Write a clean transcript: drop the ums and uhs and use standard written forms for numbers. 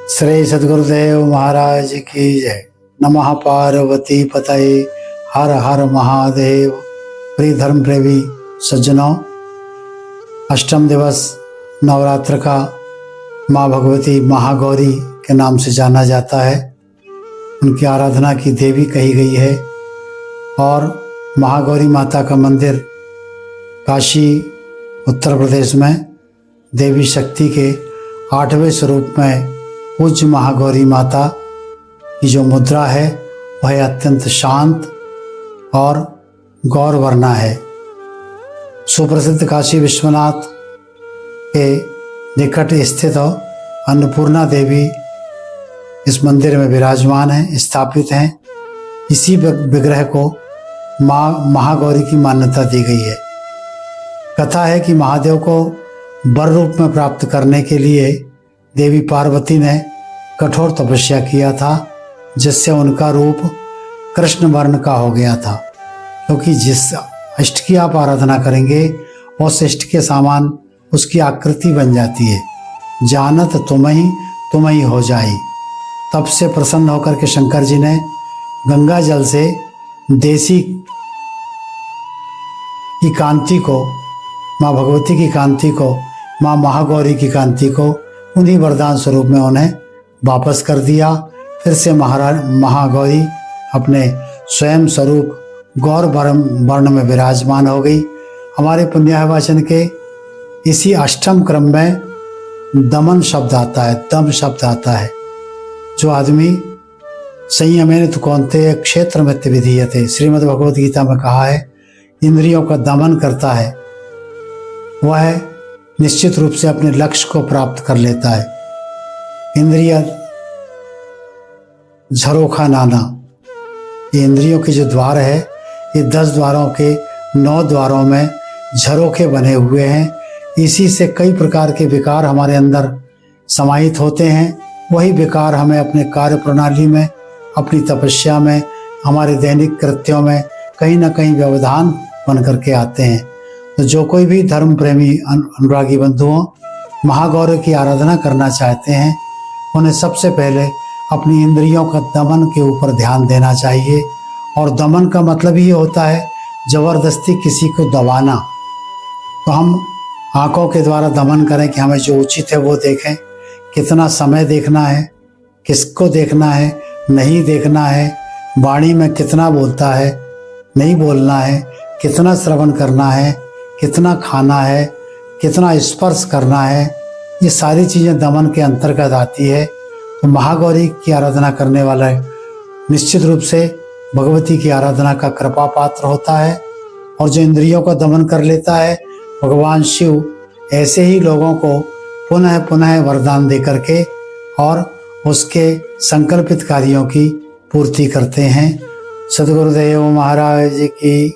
श्री सद्गुरुदेव महाराज की जय। नमः पार्वती पतये, हर हर महादेव। प्रिय धर्म प्रेमी सज्जनों, अष्टम दिवस नवरात्र का माँ भगवती महागौरी के नाम से जाना जाता है। उनकी आराधना की देवी कही गई है और महागौरी माता का मंदिर काशी उत्तर प्रदेश में देवी शक्ति के 8वें स्वरूप में पूज्य महागौरी माता की जो मुद्रा है वह अत्यंत शांत और गौर वर्णा है। सुप्रसिद्ध काशी विश्वनाथ के निकट स्थित अन्नपूर्णा देवी इस मंदिर में विराजमान हैं, स्थापित हैं। इसी विग्रह को माँ महागौरी की मान्यता दी गई है। कथा है कि महादेव को वर रूप में प्राप्त करने के लिए देवी पार्वती ने कठोर तपस्या किया था, जिससे उनका रूप कृष्ण वर्ण का हो गया था। क्योंकि जिस इष्ट की आप आराधना करेंगे उस इष्ट के समान उसकी आकृति बन जाती है। जानत तुम ही हो जाई। तब से प्रसन्न होकर के शंकर जी ने गंगा जल से देसी की कांति को, माँ भगवती की कांति को, माँ महागौरी की कांति को उन्हीं वरदान स्वरूप में उन्हें वापस कर दिया। फिर से महागौरी अपने स्वयं स्वरूप गौर वर्ण में विराजमान हो गई। हमारे पुण्याहवाचन के इसी अष्टम क्रम में दमन शब्द आता है, दम शब्द आता है। जो आदमी संयमेन तु कौन्तेय क्षेत्रमित्य विधीयते, श्रीमद् भगवद गीता में कहा है, इंद्रियों का दमन करता है वह निश्चित रूप से अपने लक्ष्य को प्राप्त कर लेता है। इंद्रिय झरोखा नाना, ये इंद्रियों के जो द्वार है ये 10 द्वारों के 9 द्वारों में झरोखे बने हुए हैं। इसी से कई प्रकार के विकार हमारे अंदर समाहित होते हैं। वही विकार हमें अपने कार्य प्रणाली में, अपनी तपस्या में, हमारे दैनिक कृत्यों में कहीं ना कहीं व्यवधान बन करके आते हैं। तो जो कोई भी धर्म प्रेमी अनुरागी बंधुओं महागौरी की आराधना करना चाहते हैं, उन्हें सबसे पहले अपनी इंद्रियों का दमन के ऊपर ध्यान देना चाहिए। और दमन का मतलब ये होता है जबरदस्ती किसी को दबाना। तो हम आंखों के द्वारा दमन करें कि हमें जो उचित है वो देखें, कितना समय देखना है, किसको देखना है, नहीं देखना है, वाणी में कितना बोलता है, नहीं बोलना है, कितना श्रवण करना है, कितना खाना है, कितना स्पर्श करना है, ये सारी चीज़ें दमन के अंतर्गत आती है। तो महागौरी की आराधना करने वाला निश्चित रूप से भगवती की आराधना का कृपा पात्र होता है। और जो इंद्रियों का दमन कर लेता है, भगवान शिव ऐसे ही लोगों को पुनः पुनः वरदान दे करके और उसके संकल्पित कार्यों की पूर्ति करते हैं। सद्गुरुदेव महाराज की